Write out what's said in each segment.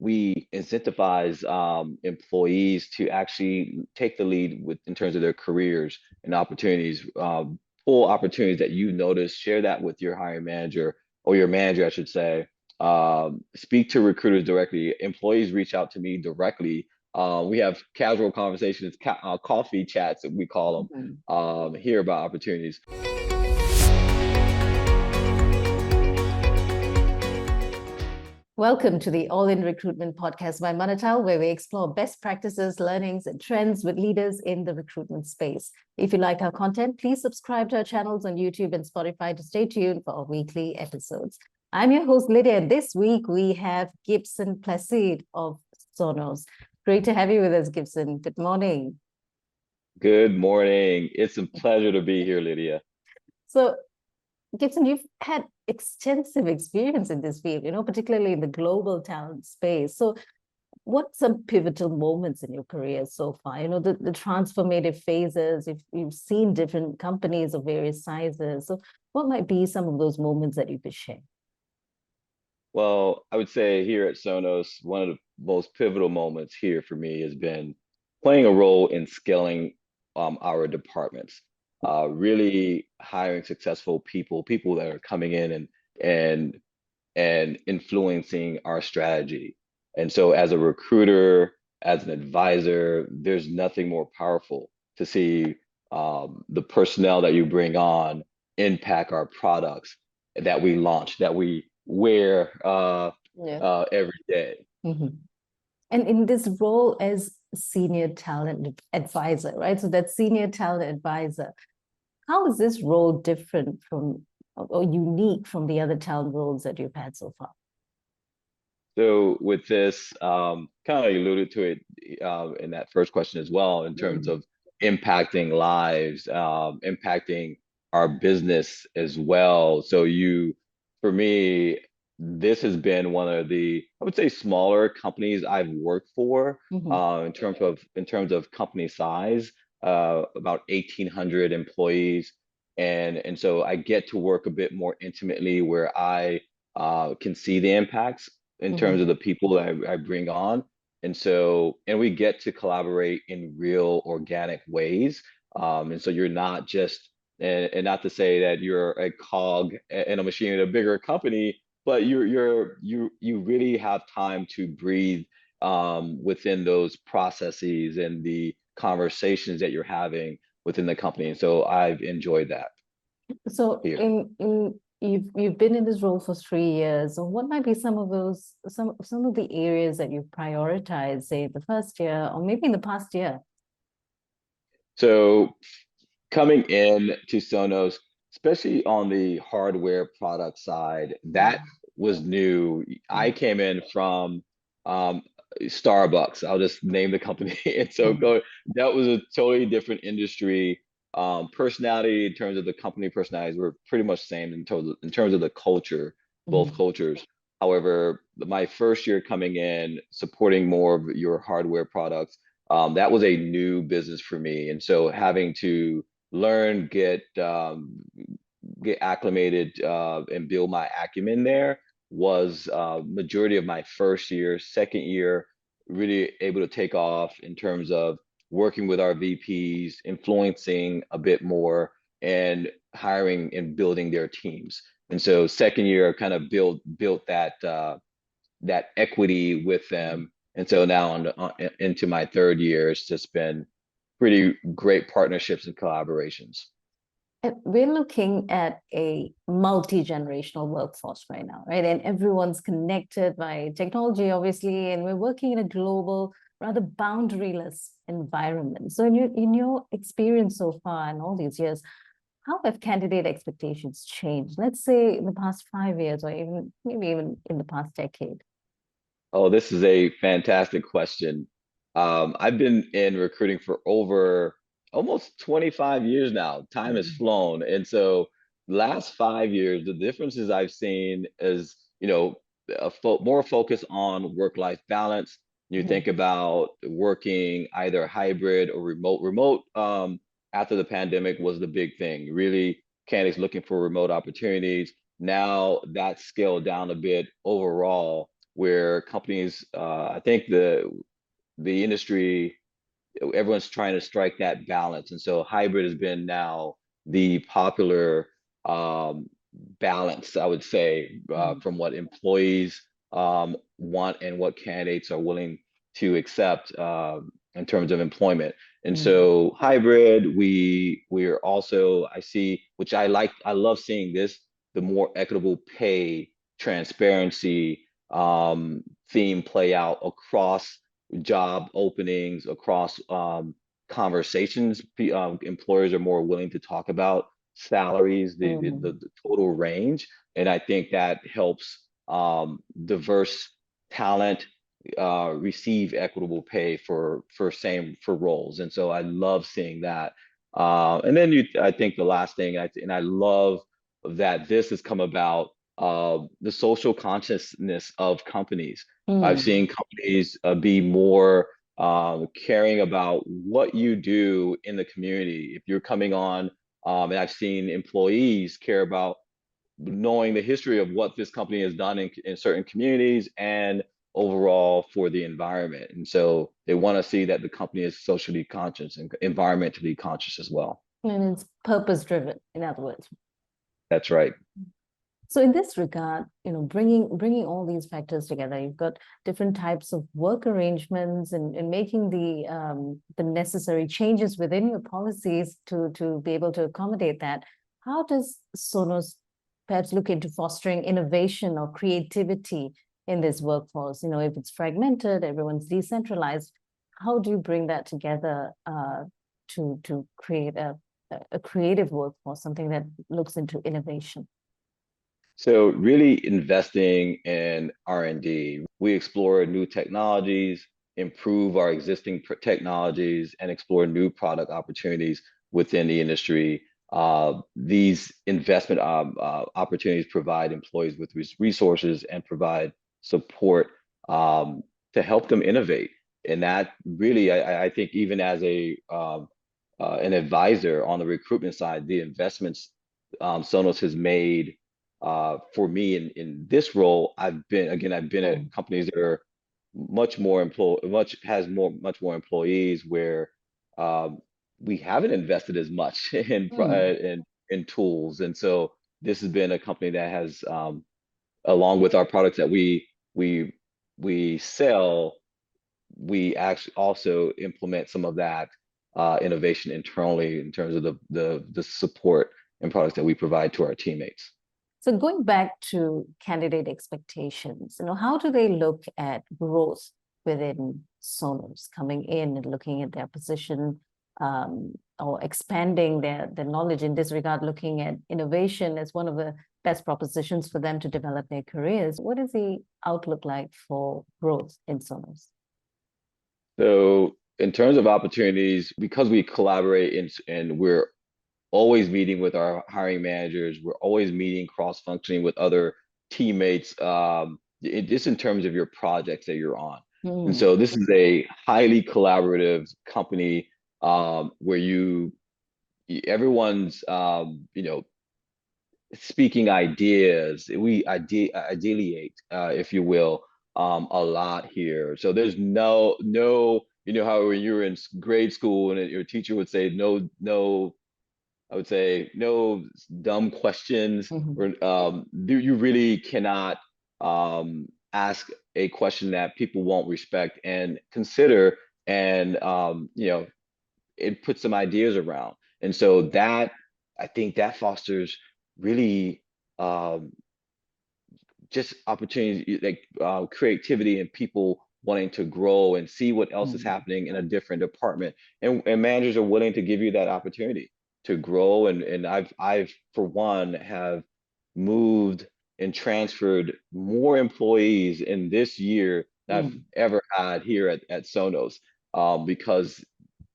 we incentivize employees to actually take the lead with in terms of their careers and opportunities, pull opportunities that you notice, share that with your hiring manager or your manager, I should say. Speak to recruiters directly. Employees reach out to me directly. We have casual conversations, coffee chats, we call Mhm. them, hear about opportunities. Welcome to the All in Recruitment podcast by Manatal, where we explore best practices, learnings, and trends with leaders in the recruitment space. If you like our content, please subscribe to our channels on YouTube and Spotify to stay tuned for our weekly episodes. I'm your host, Lydia, and this week we have Gibson Placide of Sonos. Great to have you with us, Gibson. Good morning. Good morning. It's a pleasure to be here, Lydia. So, Gibson, you've had extensive experience in this field, particularly in the global talent space. So, what some pivotal moments in your career so far? The transformative phases, if you've seen different companies of various sizes. So, what might be some of those moments that you could share? Well, I would say here at Sonos, one of the most pivotal moments here for me has been playing a role in scaling our departments, really hiring successful people, people that are coming in and and influencing our strategy. And so, as a recruiter, as an advisor, there's nothing more powerful to see the personnel that you bring on impact our products that we launch, that we wear Yeah. every day. Mhm. And in this role as senior talent advisor, right? So that senior talent advisor, how is this role different from or unique from the other talent roles that you've had so far? So with this, kind of alluded to it in that first question as well, in terms Mm. of impacting lives, impacting our business as well. For me, this has been one of the, I would say, smaller companies I've worked for, Mhm. in terms of company size, about 1,800 employees, and so I get to work a bit more intimately where I can see the impacts in terms Mhm. of the people that I bring on. And we get to collaborate in real organic ways. And so you're not just, and not to say that you're a cog in a machine in a bigger company, but you really have time to breathe within those processes and the conversations that you're having within the company. And so I've enjoyed that So here. in you've been in this role for 3 years. So what might be some of those some of the areas that you prioritize, say the first year or maybe in the past year? So coming in to Sonos, especially on the hardware product side, that Mm. was new. I Mm. came in from um, Starbucks. I'll just name the company. And so Mm. that was a totally different industry. Personality in terms of the company personalities were pretty much the same in terms of the culture, both Mm. cultures. However, my first year coming in, supporting more of your hardware products, that was a new business for me. And so having to learn, get acclimated, and build my acumen there was majority of my first year. Second year, really able to take off in terms of working with our VPs, influencing a bit more, and hiring and building their teams. And so second year, I kind of built that equity with them. And so now into my third year, it's just been pretty great partnerships and collaborations. And we're looking at a multi-generational workforce right now, right? And everyone's connected by technology, obviously, and we're working in a global, rather boundaryless environment. So in your experience so far and all these years, how have candidate expectations changed? Let's say in the past 5 years, or even maybe even in the past decade. Oh, this is a fantastic question. I've been in recruiting for over almost 25 years now. Time has Mm. flown. And so last 5 years, the differences I've seen is, more focus on work-life balance. You think Mhm. about working either hybrid or remote. Remote, after the pandemic was the big thing. Really, candidates looking for remote opportunities. Now that's scaled down a bit overall, where companies, I think the industry, everyone's trying to strike that balance. And so hybrid has been now the popular um, balance, I would say, Mm. from what employees want and what candidates are willing to accept in terms of employment. And Mm. so hybrid, we're also, I see, which I like, I love seeing this, the more equitable pay, transparency theme play out across job openings, across conversations. Employers are more willing to talk about salaries, Mm. the total range, and I think that helps diverse talent receive equitable pay for roles. And so I love seeing that. And then I think the last thing, and I love that this has come about, the social consciousness of companies. I've Mm. seen companies be more caring about what you do in the community. If you're coming on, and I've seen employees care about knowing the history of what this company has done in certain communities and overall for the environment. And so they want to see that the company is socially conscious and environmentally conscious as well. And it's purpose driven, in other words. That's right. So in this regard, bringing all these factors together, you've got different types of work arrangements and making the necessary changes within your policies to be able to accommodate that. How does Sonos perhaps look into fostering innovation or creativity in this workforce? If it's fragmented, everyone's decentralized, how do you bring that together to create a creative workforce, something that looks into innovation? So really investing in R&D, we explore new technologies, improve our existing technologies, and explore new product opportunities within the industry. These investment opportunities provide employees with resources and provide support to help them innovate. And that really, I think, even as an advisor on the recruitment side, the investments Sonos has made for me in this role, I've been at Mm. companies that are much more employees where um, we haven't invested as much Mm. in tools. And so this has been a company that has, along with our products that we sell, we actually also implement some of that innovation internally in terms of the support and products that we provide to our teammates. So going back to candidate expectations, how do they look at growth within Sonos, coming in and looking at their position, or expanding their knowledge in this regard, looking at innovation as one of the best propositions for them to develop their careers? What is the outlook like for growth in Sonos? So in terms of opportunities, because we collaborate and we're always meeting with our hiring managers, we're always meeting cross-functioning with other teammates, just in terms of your projects that you're on. And Mm. so this is a highly collaborative company where everyone's speaking ideas. We ideate, if you will, a lot here. So there's no, how when you were in grade school and your teacher would say no, I would say no dumb questions, Mhm. or you really cannot ask a question that people won't respect and consider, and it puts some ideas around. And so that, I think that fosters really um, just opportunities, like creativity and people wanting to grow and see what else is Mm. happening in a different department. And managers are willing to give you that opportunity to grow. And I've for one have moved and transferred more employees in this year than I've Mm. ever had here at Sonos, because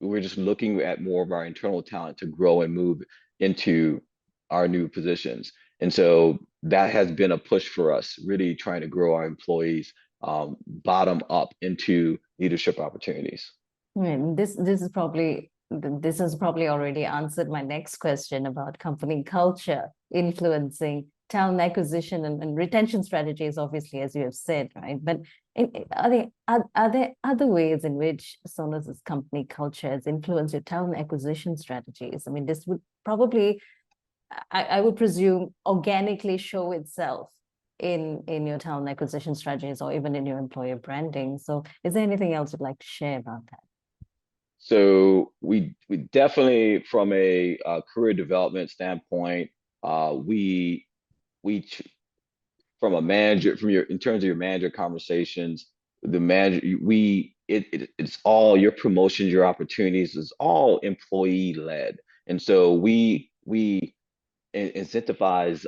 we're just looking at more of our internal talent to grow and move into our new positions. And so that has been a push for us, really trying to grow our employees bottom up into leadership opportunities. Right. This has probably already answered my next question about company culture influencing talent acquisition and retention strategies, obviously, as you have said, right? But are there other ways in which Sonos's company culture has influenced your talent acquisition strategies? I mean, this would probably, I would presume, organically show itself in your talent acquisition strategies or even in your employer branding. So is there anything else you'd like to share about that? So we definitely, from a career development standpoint, we we from a manager, from your, in terms of your manager conversations, the manager, it's all your promotions, your opportunities is all employee led. And so we incentivize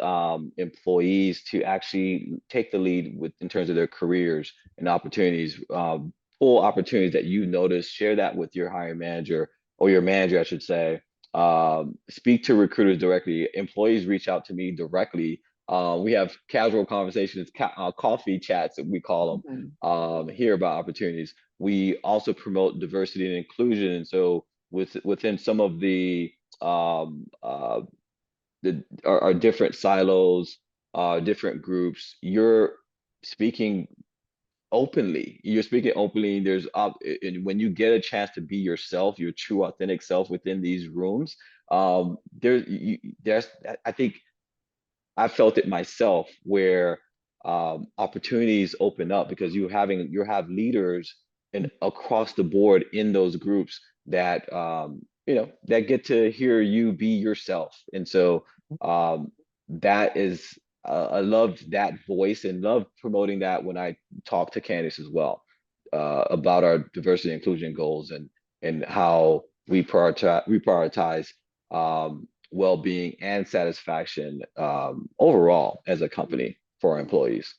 employees to actually take the lead with, in terms of their careers and opportunities, pull opportunities that you notice, share that with your hiring manager, or your manager, I should say. Speak to recruiters directly. Employees reach out to me directly. We have casual conversations, coffee chats, we call them, hear about opportunities. We also promote diversity and inclusion. And so within some of um, uh, our different silos, different groups, you're speaking openly. You're speaking openly. And when you get a chance to be yourself, your true, authentic self within these rooms, there's, I think I felt it myself where opportunities open up because you have leaders and across the board in those groups that that get to hear you be yourself. And so that is I love that voice and love promoting that when I talk to candidates as well, about our diversity and inclusion goals, and how we prioritize well-being and satisfaction, overall as a company for our employees.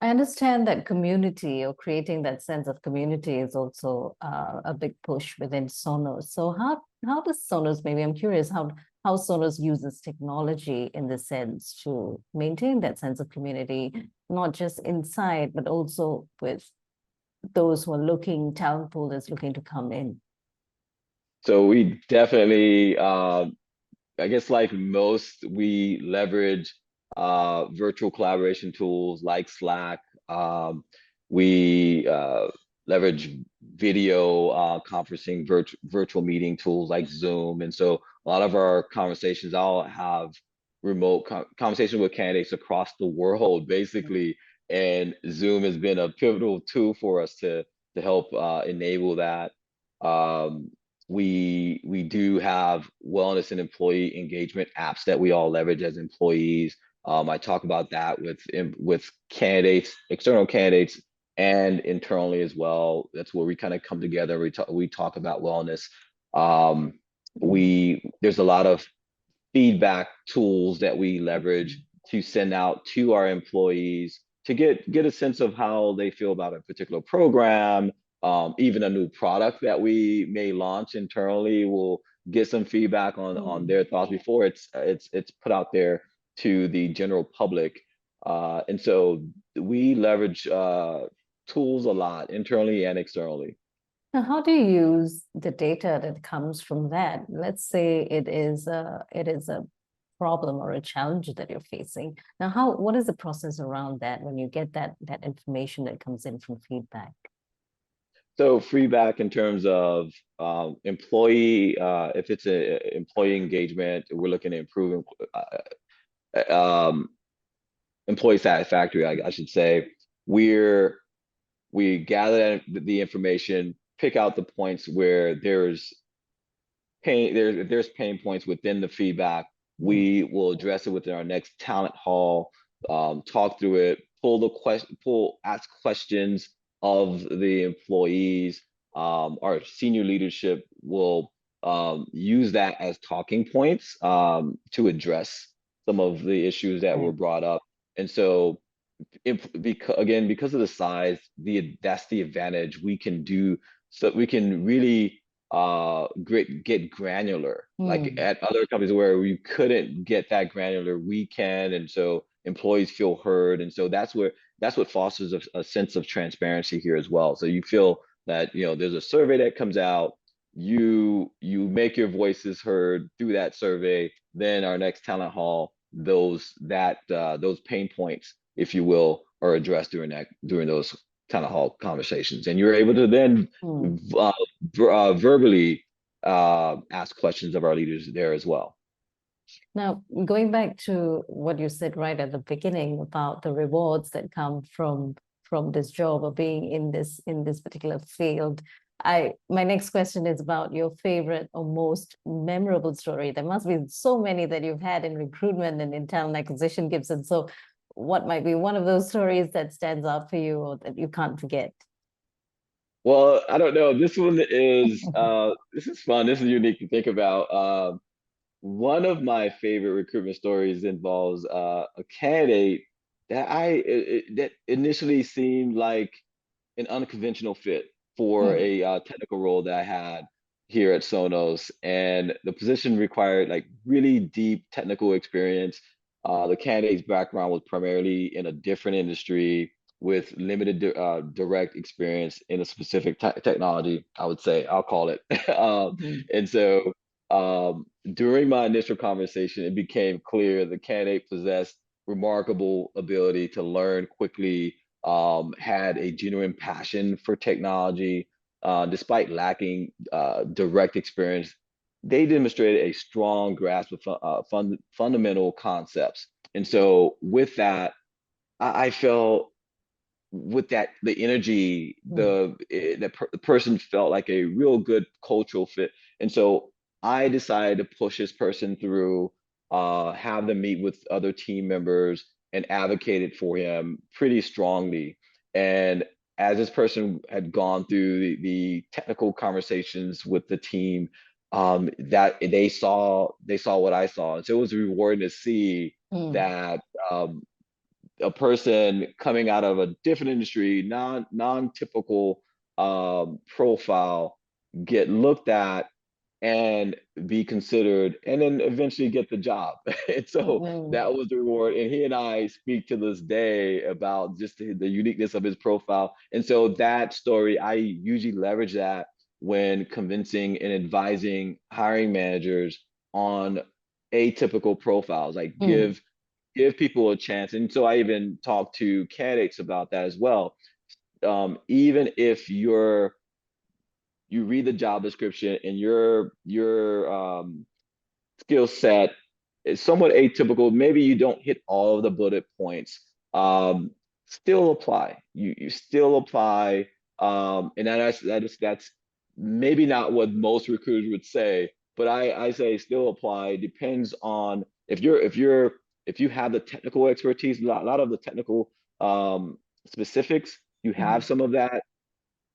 I understand that community or creating that sense of community is also a big push within Sonos. So how does Sonos, maybe I'm curious how Sonos uses technology in this sense to maintain that sense of community, not just inside, but also with those who are looking, talent pool that's looking to come in. So we definitely, I guess like most, we leverage virtual collaboration tools like Slack. We leverage video conferencing, virtual meeting tools like Zoom. And so a lot of our conversations, I'll have remote conversations with candidates across the world, basically. And Zoom has been a pivotal tool for us to help enable that. Um, we do have wellness and employee engagement apps that we all leverage as employees. I talk about that with candidates, external candidates, and internally as well. That's where we kind of come together. We talk about wellness. Um, we There's a lot of feedback tools that we leverage to send out to our employees to get a sense of how they feel about a particular program, even a new product that we may launch internally. We'll get some feedback on their thoughts before it's put out there to the general public. And so we leverage tools a lot internally and externally. Now, how do you use the data that comes from that? Let's say it is a problem or a challenge that you're facing. Now, what is the process around that when you get that information that comes in from feedback? So feedback in terms of employee, if it's a employee engagement, we're looking to improve um, employee satisfactory, I should say. We're we gather the information, pick out the points where there's pain points within the feedback. We will address it within our next talent hall, talk through it, ask questions of the employees. Our senior leadership will use that as talking points, to address some of the issues that were Right. brought up. And so because of the size, that's the advantage we can do. So we can really get granular. Like Hmm. at other companies where we couldn't get that granular, we can. And so employees feel heard. And so that's what fosters a sense of transparency here as well. So you feel that, there's a survey that comes out, you make your voices heard through that survey. Then our next talent hall, those pain points, if you will, are addressed during those town hall conversations, and you're able to then Mm. verbally ask questions of our leaders there as well. Now, going back to what you said right at the beginning about the rewards that come from this job or being in this particular field, my next question is about your favorite or most memorable story. There must be so many that you've had in recruitment and in talent acquisition, Gibson. So, what might be one of those stories that stands out for you or that you can't forget? Well, I don't know. This one is this is fun. This is unique to think about. One of my favorite recruitment stories involves a candidate that initially seemed like an unconventional fit for Mm, a technical role that I had here at Sonos, and the position required like really deep technical experience. The candidate's background was primarily in a different industry with limited direct experience in a specific technology, I would say, I'll call it. mhm, And so during my initial conversation, it became clear the candidate possessed remarkable ability to learn quickly, had a genuine passion for technology, despite lacking direct experience. They demonstrated a strong grasp of fundamental concepts. And so, with that, I felt with that the energy, mm, the person felt like a real good cultural fit. And so I decided to push this person through, have them meet with other team members and advocated for him pretty strongly. And as this person had gone through the technical conversations with the team, that they saw what I saw. And so it was rewarding to see mm, that a person coming out of a different industry, non-typical profile, get looked at and be considered, and then eventually get the job. And so mm, that was the reward. And he and I speak to this day about just the uniqueness of his profile. And so that story, I usually leverage that when convincing and advising hiring managers on atypical profiles, like mm, give people a chance. And so I even talk to candidates about that as well. Even if you read the job description and your skill set is somewhat atypical, maybe you don't hit all of the bullet points. Still apply. You still apply. And that's maybe not what most recruiters would say, but I say still apply. Depends on if you have the technical expertise, a lot of the technical specifics, you have mm. some of that,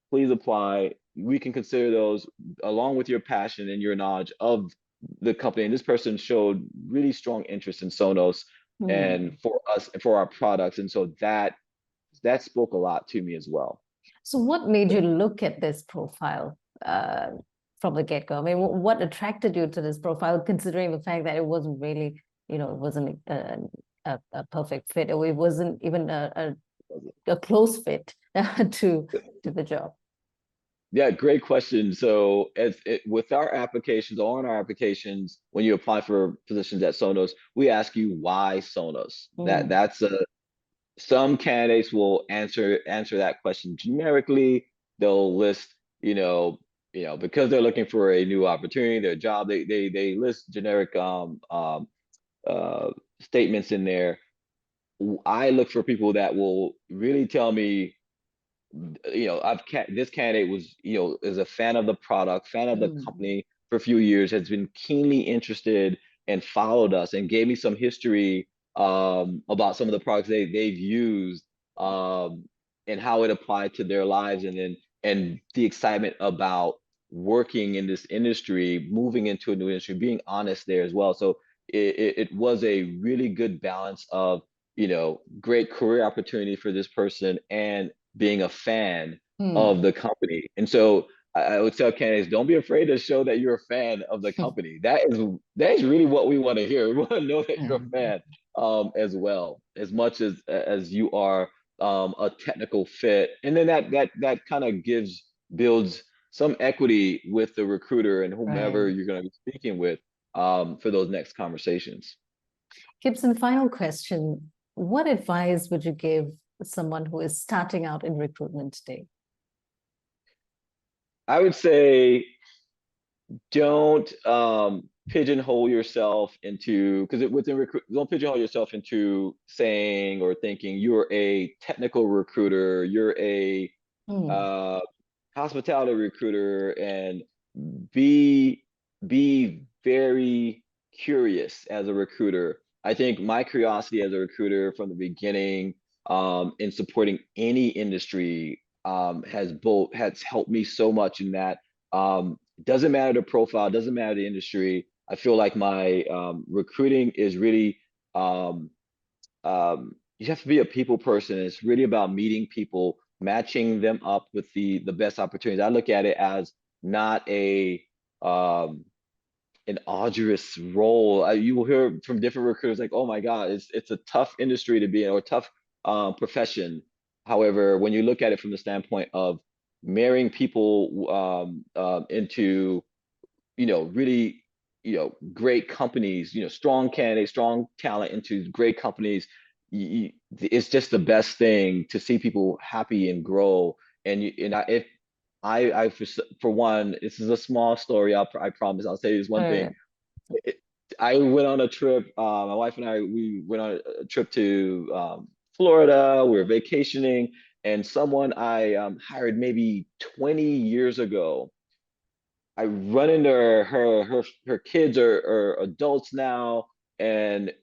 please apply. We can consider those along with your passion and your knowledge of the company. And this person showed really strong interest in Sonos and Mm. for us and for our products. And so that spoke a lot to me as well. So, what made you look at this profile from the get-go? I mean, what attracted you to this profile, considering the fact that it wasn't really, it wasn't a perfect fit, or it wasn't even a close fit to the job? Yeah, great question. So, with our applications, on our applications, when you apply for positions at Sonos, we ask you why Sonos. Mm, That's a Some candidates will answer that question generically. They'll list, you know, because they're looking for a new opportunity, their job. They list generic uh, statements in there. I look for people that will really tell me, this candidate was, is a fan of the product, fan of the mm, company for a few years, has been keenly interested and followed us and gave me some history about some of the products they've used, and how it applied to their lives, and the excitement about working in this industry, moving into a new industry, being honest there as well. So it was a really good balance of, great career opportunity for this person and being a fan of mm. the company. And so I would tell candidates, don't be afraid to show that you're a fan of the company. That is really what we want to hear. We want to know that you're a Mm. fan, as well, as much as you are a technical fit. And then that kind of builds some equity with the recruiter and whomever Right. you're going to be speaking with, for those next conversations. Gibson, final question. What advice would you give someone who is starting out in recruitment today? I would say don't pigeonhole yourself into, because within recruit, don't pigeonhole yourself into saying or thinking you're a technical recruiter, you're a Hmm. uh, hospitality recruiter, and be very curious as a recruiter. I think my curiosity as a recruiter from the beginning, in supporting any industry, has helped me so much in that. Doesn't matter the profile, doesn't matter the industry. I feel like my recruiting is really, you have to be a people person. It's really about meeting people, matching them up with the best opportunities. I look at it as not a um, an arduous role. You will hear from different recruiters like, "Oh my God, it's a tough industry to be in, or a tough profession." However, when you look at it from the standpoint of marrying people into, really, great companies, strong candidates, strong talent into great companies, it's just the best thing to see people happy and grow. If for one, this is a small story. I promise. I'll say this one thing. Uh, It- I went on a trip. My wife and I, we went on a trip to Florida. We were vacationing, and someone I hired maybe 20 years ago, I run into her kids are adults now, and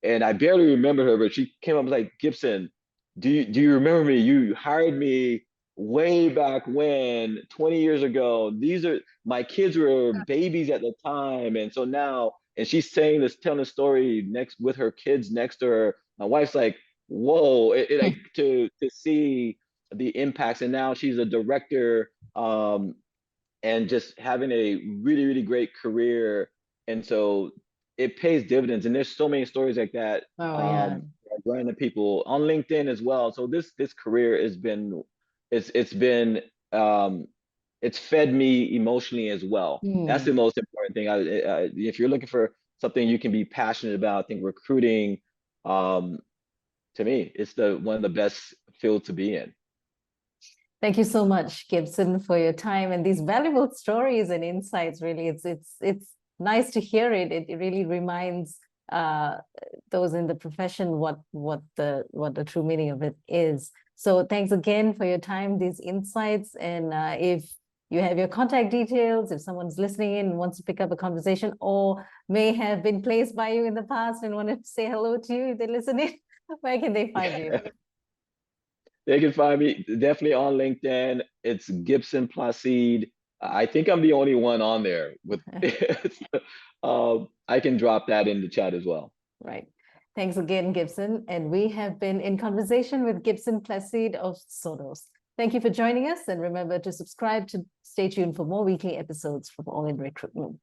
I barely remember her, but she came up and was like, Gibson, do you remember me? You hired me way back when, 20 years ago. These are my kids were babies at the time, and so now, and she's saying this, telling the story next with her kids next to her. My wife's like, whoa, like to see the impacts, and now she's a director. And just having a really, really great career. And so it pays dividends. And there's so many stories like that, oh yeah. running to people on LinkedIn as well. So this career has been, it's been, it's fed me emotionally as well. That's the Hmm. most important thing. If you're looking for something you can be passionate about, I think recruiting, um, to me, it's the one of the best fields to be in. Thank you so much, Gibson, for your time and these valuable stories and insights. Really, it's nice to hear it. It really reminds uh, those in the profession what the true meaning of it is. So thanks again for your time, these insights. And if you have your contact details, if someone's listening in and wants to pick up a conversation, or may have been placed by you in the past and wanted to say hello to you, if they listen in, where can they find you? They can find me definitely on LinkedIn. It's Gibson Placide. I think I'm the only one on there with I can drop that in the chat as well. Right. Thanks again, Gibson. And we have been in conversation with Gibson Placide of Sonos. Thank you for joining us, and remember to subscribe to stay tuned for more weekly episodes from All in Recruitment.